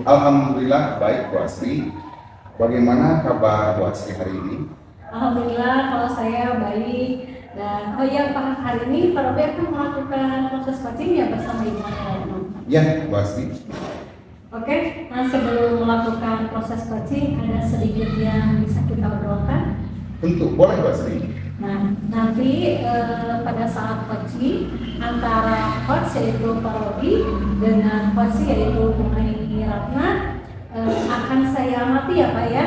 Alhamdulillah baik Bu Asri. Bagaimana kabar Bu Asri hari ini? Alhamdulillah kalau saya baik. Dan Pak, hari ini Pak Robi akan melakukan proses coaching ya bersama Ibu Retno. Ya Bu Asri. Oke, nah sebelum melakukan proses coaching ada sedikit yang bisa kita obrolkan. Tentu, boleh Bu Asri. Nah, nanti pada saat coaching antara coach yaitu Pak Robi dengan coach yaitu Bu Aini Ratna akan saya amati ya Pak ya,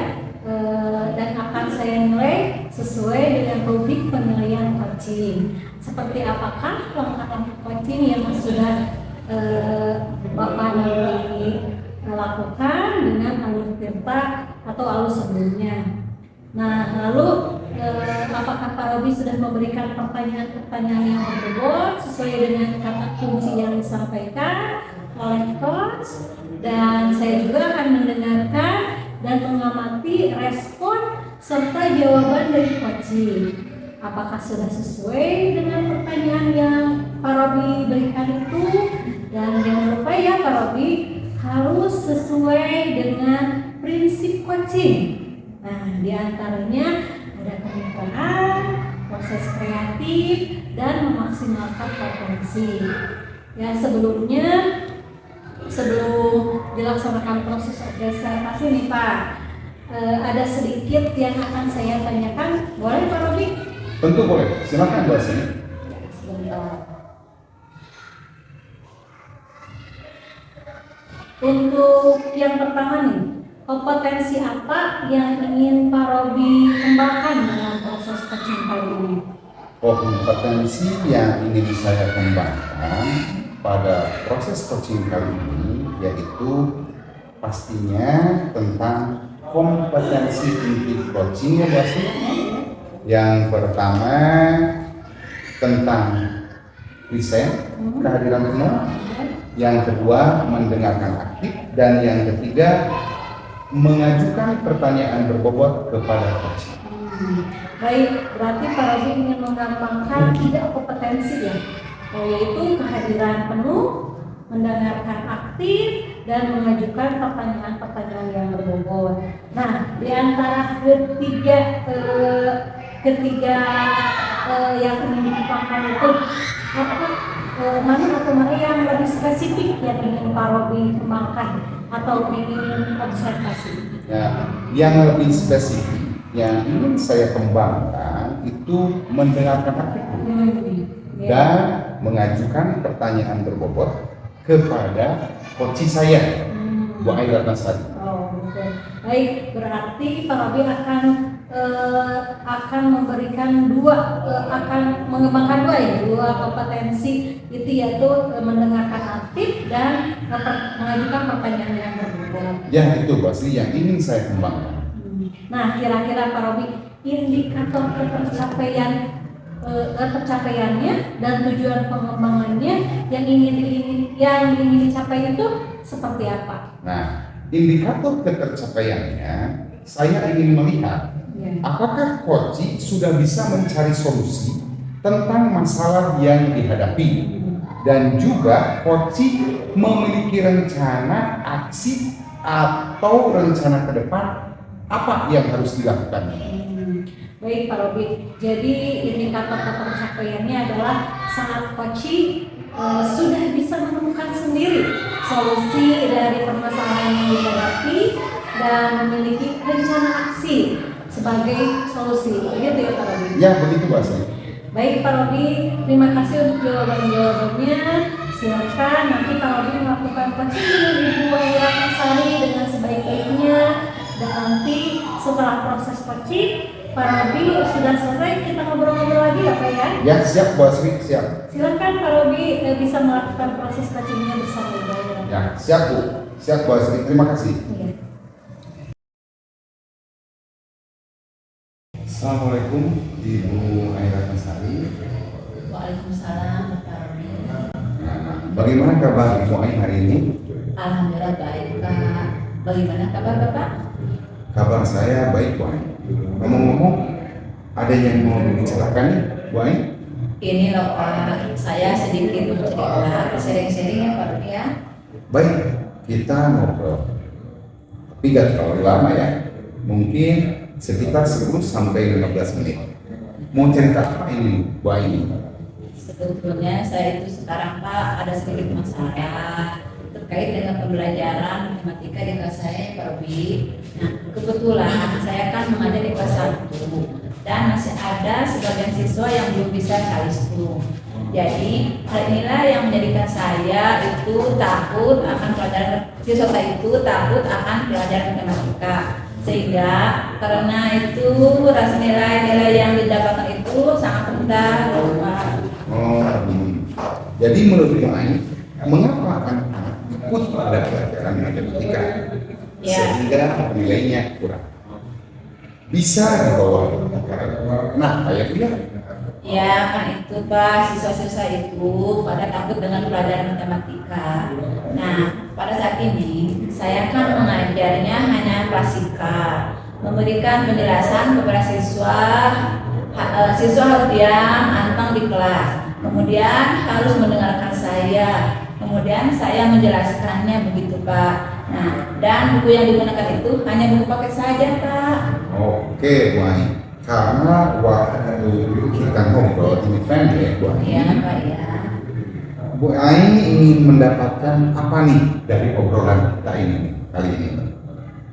dan akan saya nilai sesuai dengan topik penilaian coaching. Seperti apakah langkah-langkah coaching yang sudah Bapak nanti lakukan dengan alur tirta atau alur sebelumnya. Nah, lalu apakah Pak Robi sudah memberikan pertanyaan-pertanyaan yang berbobot sesuai dengan kata kunci yang disampaikan oleh coach, dan saya juga akan mendengarkan dan mengamati respon serta jawaban dari coaching. Apakah sudah sesuai dengan pertanyaan yang Pak Robi berikan itu? Dan jangan lupa ya Pak Robi harus sesuai dengan prinsip coaching. Nah, diantaranya ada kemitraan, proses kreatif, dan memaksimalkan potensi. Ya, sebelum dilaksanakan proses observasi nih Pak, ada sedikit yang akan saya tanyakan. Boleh Pak Robi? Tentu boleh, silakan Bu Asri. Ya, sebentar. Untuk yang pertama nih, kompetensi apa yang ingin Pak Robi kembangkan dalam proses coaching kali ini? Kompetensi yang ingin saya kembangkan pada proses coaching kali ini yaitu pastinya tentang kompetensi inti coaching ya Bu Asri. Yang pertama tentang present, kehadiran penuh. Yang kedua mendengarkan aktif, dan yang ketiga mengajukan pertanyaan berbobot kepada coach. Baik, berarti Pak Robi ingin menggampangkan 3 kompetensi ya, yaitu kehadiran penuh, mendengarkan aktif, dan mengajukan pertanyaan-pertanyaan yang berbobot. Nah, di antara ketiga yang ingin dikembangkan itu mana yang lebih spesifik yang ingin Pak Robi kembangkan atau ingin observasi? Ya, yang lebih spesifik yang ingin saya kembangkan itu mendengarkan aktif dan mengajukan pertanyaan berbobot kepada coach saya, Bu Aini Ratna. Oh, betul. Baik, berarti Pak Robi akan memberikan akan mengembangkan dua kompetensi itu, yaitu mendengarkan aktif dan mengajukan pertanyaan yang berbobot. Ya, itu Bu Asri yang ingin saya kembangkan. Nah, kira-kira Pak Robi indikator tercapaiannya dan tujuan pengembangannya yang ingin dicapai itu seperti apa? Nah, indikator ketercapaiannya saya ingin melihat apakah coach sudah bisa mencari solusi tentang masalah yang dihadapi, dan juga coach memiliki rencana aksi atau rencana ke depan apa yang harus dilakukan. Baik Pak Robi, jadi indikator tercapaiannya adalah saat coach sudah bisa menemukan sendiri solusi dari permasalahan yang dihadapi dan memiliki rencana aksi sebagai solusi. Begitu ya Pak Robi? Ya, begitu Pak Asri. Baik Pak Robi, terima kasih untuk jawaban-jawabannya. Silakan nanti Pak Robi melakukan coaching dengan Ibu Aini Ratna dengan sebaik-baiknya, dan nanti setelah proses coaching Pak Robi sudah selesai, kita ngobrol-ngobrol lagi ya Pak ya? Ya, siap Bu Asri, siap. Silakan Pak Robi bisa melakukan proses coachingnya bersama Ibu Aini Ratna. Ya, siap Bu. Siap Bu Asri, terima kasih. Iya. Assalamualaikum Ibu Aini Ratna. Waalaikumsalam Pak Robi. Bagaimana kabar Ibu Aini hari ini? Alhamdulillah baik Pak. Bagaimana kabar Bapak? Kabar saya baik Bu Aini. Ngomong-ngomong, ada yang mau dibicarakan nih Bu Aini? Ini loh Pak, saya sedikit bercerita, sharing-sharing ya Pak Robi ya. Baik, kita ngobrol. Tidak terlalu lama ya, mungkin sekitar 10 sampai 15 menit. Mau cerita apa ini Bu Aini? Sebetulnya saya itu sekarang Pak ada sedikit masalah terkait dengan pembelajaran matematika di kelas saya Pak Robi. Nah kebetulan saya kan mengajar di kelas 1 dan masih ada sebagian siswa yang belum bisa calistung. Jadi hal inilah yang menjadikan saya itu takut akan pelajaran, siswa itu takut akan pelajaran matematika, sehingga karena itu rasa nilai-nilai yang didapatkan itu sangat rendah Pak. Jadi menurut Bu Aini, mengapa anak-anak ikut pada pelajaran matematika sehingga nilainya kurang? Bisa di bawah takaran. Nah, kayak Bu ya? Ya kan itu Pak, siswa-siswa itu pada takut dengan pelajaran matematika. Nah pada saat ini saya kan mengajarnya hanya klasikal, memberikan penjelasan kepada siswa. Siswa harus diam, anteng di kelas, kemudian harus mendengarkan saya, kemudian saya menjelaskannya begitu Pak. Nah dan buku yang digunakan itu hanya buku paket saja Pak. Oke Bu Aini, karena waktu kita ngobrol ini pendek Bu Aini. Iya Pak ya. Bu Aini ingin mendapatkan apa nih dari obrolan kita ini kali ini?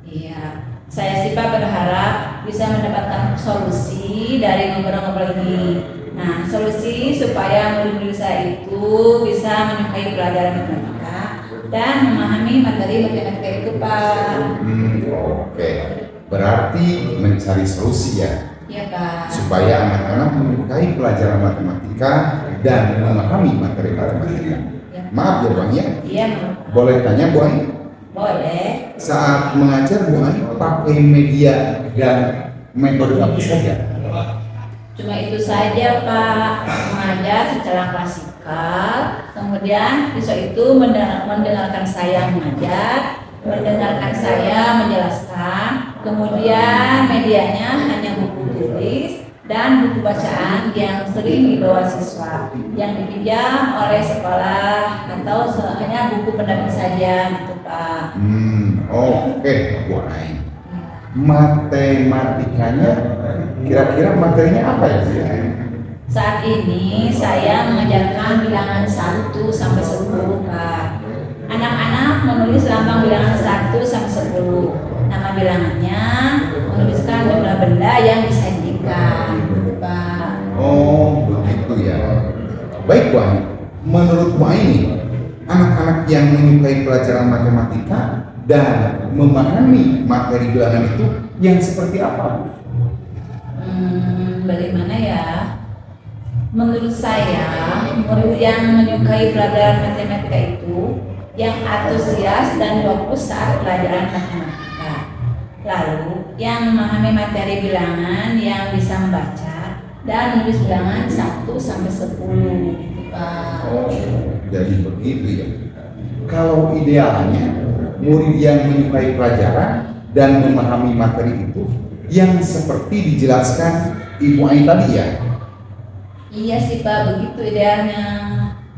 Iya, saya sih Pak berharap bisa mendapatkan solusi dari ngobrol-ngobrol ini. Nah, solusi supaya murid-murid saya itu bisa menyukai pelajaran matematika dan memahami materi matematika itu Pak. Oke, berarti mencari solusi ya? Iya Pak. Supaya anak-anak menyukai pelajaran matematika dan memahami materi matematika. Ya. Maaf ya Bang ya? Iya. Boleh tanya Bu Aini? Boleh. Saat mengajar Bu Aini pakai media dan metode apa saja? Cuma itu saja Pak, mengajar secara klasikal, kemudian siswa itu mendengarkan saya mengajar, mendengarkan saya menjelaskan, kemudian medianya hanya buku tulis dan buku bacaan yang sering dibawa siswa yang dipinjam oleh sekolah atau hanya buku pendamping saja gitu Pak. Oke Bu Aini. Matematikanya kira-kira materinya apa ya Bu Aini? Saat ini saya mengajarkan bilangan 1 sampai 10 Pak. Anak-anak menulis lambang bilangan 1 sampai 10. Nama bilangannya menuliskan jumlah benda yang disajikan, Pak. Oh, begitu ya. Baik Bu Aini. Menurut Bu Aini, anak-anak yang menyukai pelajaran matematika dan memahami materi bilangan itu yang seperti apa? Bagaimana ya? Menurut saya, murid yang menyukai pelajaran matematika itu yang antusias dan fokus saat pelajaran matematika. Lalu, yang memahami materi bilangan yang bisa membaca dan menulis bilangan 1 sampai 10 gitu, Pak. Oh, jadi begitu ya. Kalau idealnya murid yang menyukai pelajaran dan memahami materi itu yang seperti dijelaskan Ibu Aini tadi ya? Iya sih Pak, begitu idealnya.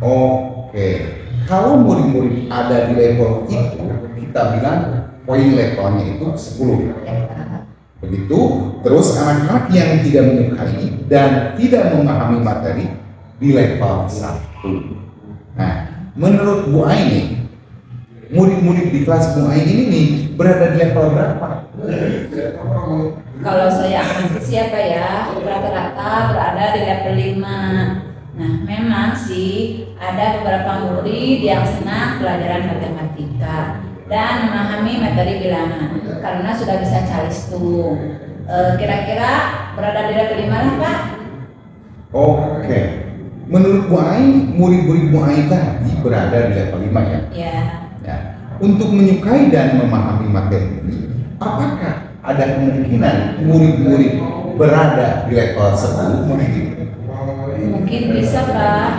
Oke, kalau murid-murid ada di level itu, kita bilang poin levelnya itu 10. Ya, Pak. Begitu, terus anak-anak yang tidak menyukai dan tidak memahami materi di level 1. Nah, menurut Bu Aini, murid-murid di kelas Bu Aini ini berada di level berapa? Kalau saya amati siapa ya, rata-rata berada di level 5. Nah, memang sih ada beberapa murid yang senang pelajaran matematika dan memahami materi bilangan karena sudah bisa calistung. Kira-kira berada di level 5 lah Pak. Oke, menurut Bu Aini, murid-murid Bu Aini tadi berada di level 5 ya? Ya. Ya. Untuk menyukai dan memahami materi ini, apakah ada kemungkinan murid-murid berada di level 10 Mungkin bisa Pak.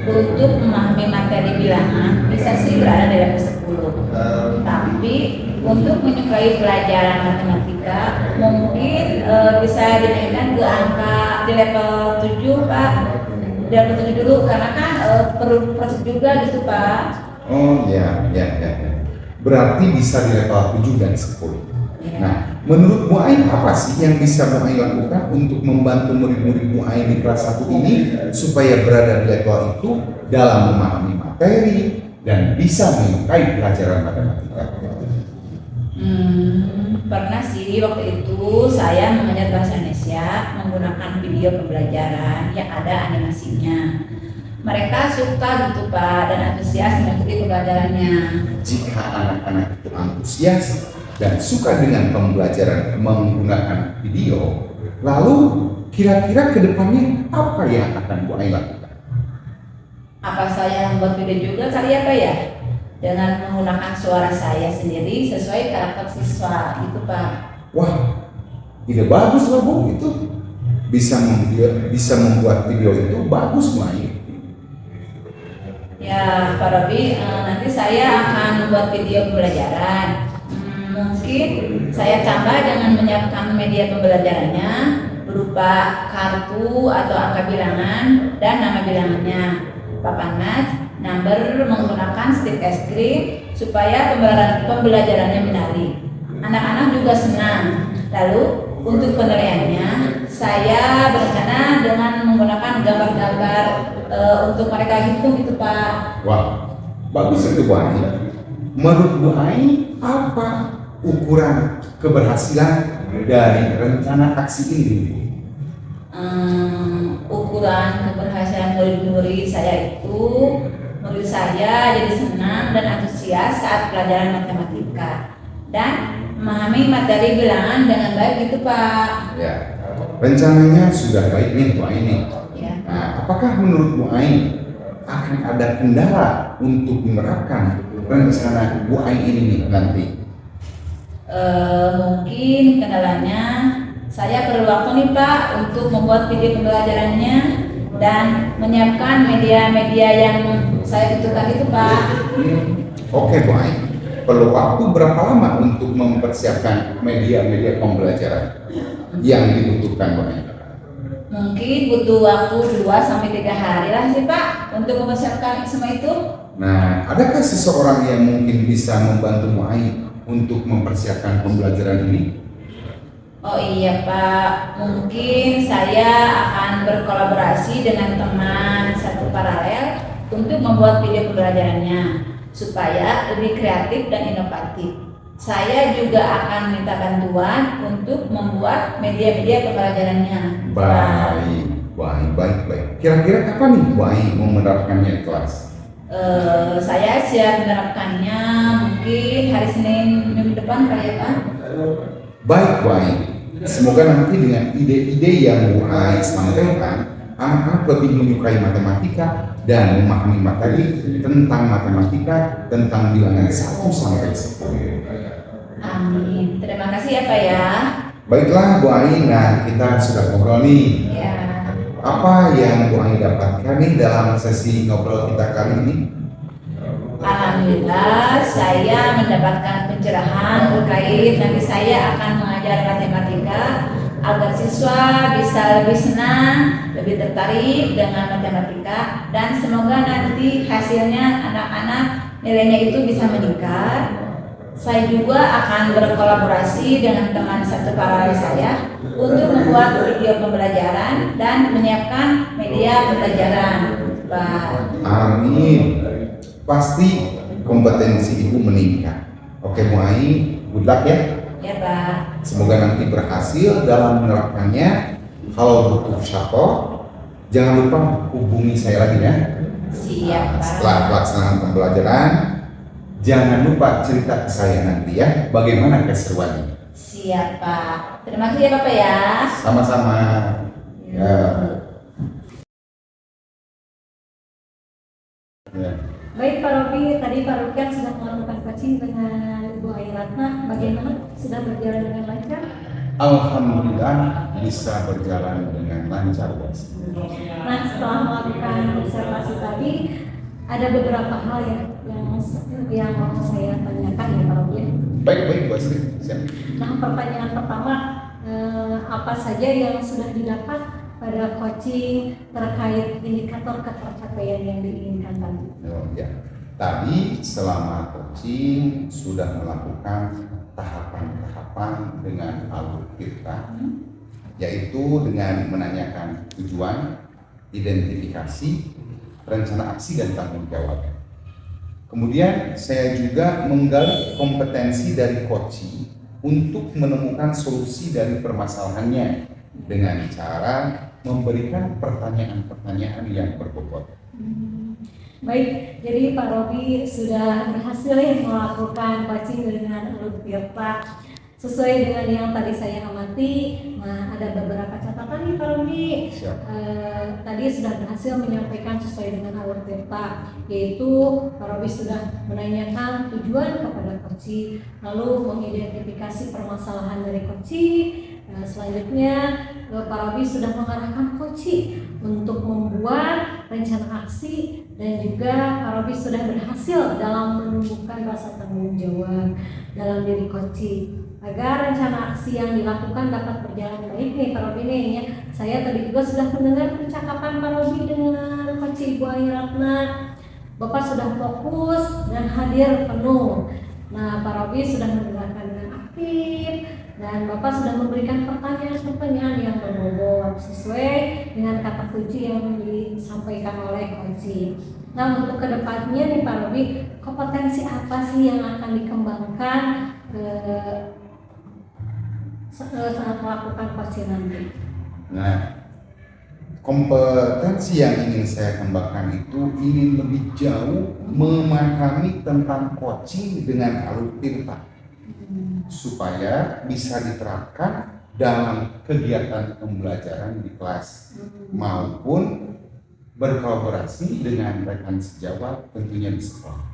Untuk memahami materi bilangan bisa sih berada di level 10. Tapi untuk menyukai pelajaran matematika mungkin bisa dinaikkan ke angka di level 7 Pak. Di level 7 dulu karena kan perlu proses juga gitu Pak. Oh ya. berarti bisa di level 7 dan 10. Nah, menurut Bu Ai apa sih yang bisa Bu Ai lakukan untuk membantu murid-murid Bu Ai di kelas 1 ini supaya berada di level itu dalam memahami materi dan bisa menyukai pelajaran matematika? Pernah sih waktu itu saya mengajar bahasa Indonesia menggunakan video pembelajaran yang ada animasinya. Mereka suka gitu Pak dan antusias mengikuti pembelajarannya. Jika anak-anak itu antusias dan suka dengan pembelajaran menggunakan video, lalu kira-kira ke depannya apa yang akan Bu Ai lakukan? Apa saya membuat video juga kali ya Pak ya? Dengan menggunakan suara saya sendiri sesuai karakter siswa itu Pak. Wah, ide bagus lah Bu, itu bisa membuat video itu bagus Bu Ai. Ya Pak Robi, nanti saya akan membuat video pembelajaran. Mungkin saya tambah dengan menyiapkan media pembelajarannya berupa kartu atau angka bilangan dan nama bilangannya, papan match, number menggunakan stick es krim supaya pembelajarannya menarik. Anak-anak juga senang. Lalu untuk penilaiannya saya berencana dengan menggunakan gambar-gambar untuk mereka hitung gitu Pak. Wah, bagus itu Bu Ai. Menurut Bu Ai, apa ukuran keberhasilan dari rencana aksi ini? Ukuran keberhasilan murid-murid saya itu, murid saya jadi senang dan antusias saat pelajaran matematika dan memahami materi bilangan dengan baik gitu Pak. Ya, rencananya sudah baik nih Bu Ai nih. Ya. Nah, apakah menurut Bu Ai akan ada kendala untuk menerapkan rencana Bu Ai ini nih nanti? Mungkin kendalanya saya perlu waktu nih Pak untuk membuat video pembelajarannya dan menyiapkan media-media yang saya butuhkan itu Pak. Oke Bu Ai, perlu waktu berapa lama untuk mempersiapkan media-media pembelajaran yang dibutuhkan Bu Ai? Mungkin butuh waktu 2-3 hari lah sih Pak untuk mempersiapkan semua itu. Nah, adakah seseorang yang mungkin bisa membantu Bu Ai untuk mempersiapkan pembelajaran ini? Oh iya Pak, mungkin saya akan berkolaborasi dengan teman satu paralel untuk membuat video pembelajarannya supaya lebih kreatif dan inovatif. Saya juga akan minta bantuan untuk membuat media-media pembelajarannya. Baik. Kira-kira kapan nih Bu Ai mau menerapkannya di kelas? Saya siap menerapkannya mungkin hari Senin minggu depan kali ya Pak. Baik Bu Ai, semoga nanti dengan ide-ide yang Bu Ai sampaikan, anak-anak lebih menyukai matematika dan memahami materi tentang matematika, tentang bilangan 1 sampai 10. Amin. Terima kasih ya Pak ya. Baiklah Bu Ai, nah kita sudah ngobrol nih. Ya. Apa yang Bu Ai dapatkan nih dalam sesi ngobrol kita kali ini? Alhamdulillah saya mendapatkan pencerahan terkait nanti saya akan mengajar matematika agar siswa bisa lebih senang, lebih tertarik dengan matematika dan semoga nanti hasilnya anak-anak nilainya itu bisa meningkat. Saya juga akan berkolaborasi dengan teman satu paralel saya untuk membuat video pembelajaran dan menyiapkan media pembelajaran. Pak. Amin. Pasti kompetensi Ibu meningkat. Oke Bu Ai, good luck ya. Ya Pak. Semoga nanti berhasil dalam menerapkannya. Kalau butuh syafo, jangan lupa hubungi saya lagi ya. Siap Pak. Setelah pelaksanaan pembelajaran, jangan lupa cerita ke saya nanti ya, bagaimana keseruannya. Siap Pak. Terima kasih ya Bapak ya. Sama-sama. Ya. Ya. Baik Pak Robi, tadi Pak Robi kan sudah melakukan coaching dengan Ibu Ai Ratna. Bagaimana? Sudah berjalan dengan lancar? Alhamdulillah bisa berjalan dengan lancar bos. Nah, setelah melakukan observasi tadi, ada beberapa hal yang mau saya tanyakan ya Pak Robi. Baik Bu Astri. Siap. Nah, pertanyaan pertama, apa saja yang sudah didapat pada coaching terkait indikator ketercapaian yang diinginkan tadi? Oh, ya. Tadi selama coaching sudah melakukan tahapan-tahapan dengan alur tirta, yaitu dengan menanyakan tujuan, identifikasi, rencana aksi dan tanggung jawab. Kemudian saya juga menggali kompetensi dari coaching untuk menemukan solusi dari permasalahannya dengan cara memberikan pertanyaan-pertanyaan yang berbobot. Baik, jadi Pak Robi sudah berhasil ya melakukan coaching dengan alur tirta sesuai dengan yang tadi saya amati. Nah, ada beberapa catatan nih Pak Robi. Tadi sudah berhasil menyampaikan sesuai dengan alur tirta, yaitu Pak Robi sudah menanyakan tujuan kepada coaching, lalu mengidentifikasi permasalahan dari coaching. Selanjutnya Pak Robi sudah mengarahkan coaching untuk membuat rencana aksi, dan juga Pak Robi sudah berhasil dalam menumbuhkan rasa tanggung jawab dalam diri coaching agar rencana aksi yang dilakukan dapat berjalan baik nih Pak Robi nih ya. Saya tadi juga sudah mendengar percakapan Pak Robi dengan coaching Ibu Ayu Ratna. Bapak sudah fokus dan hadir penuh. Nah, Pak Robi sudah mendengarkan dengan aktif, dan Bapak sudah memberikan pertanyaan-pertanyaan yang berbobot sesuai dengan kata kunci yang disampaikan oleh coaching. Nah, untuk kedepannya nih Pak Robi, kompetensi apa sih yang akan dikembangkan saat melakukan coaching nanti? Nah, kompetensi yang ingin saya kembangkan itu ingin lebih jauh memahami tentang coaching dengan alur tirta, supaya bisa diterapkan dalam kegiatan pembelajaran di kelas maupun berkolaborasi dengan rekan sejawat tentunya di sekolah.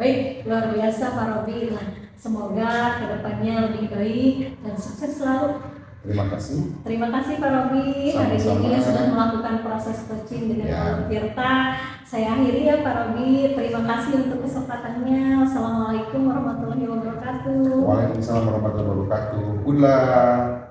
Baik, luar biasa Pak Robi. Semoga kedepannya lebih baik dan sukses selalu. Terima kasih. Terima kasih Pak Robi. Hari ini sudah melakukan proses coaching dengan alur tirta. Saya akhiri ya Pak Robi. Terima kasih untuk kesempatannya. Wassalamualaikum warahmatullahi wabarakatuh. Waalaikumsalam warahmatullahi wabarakatuh. Good luck.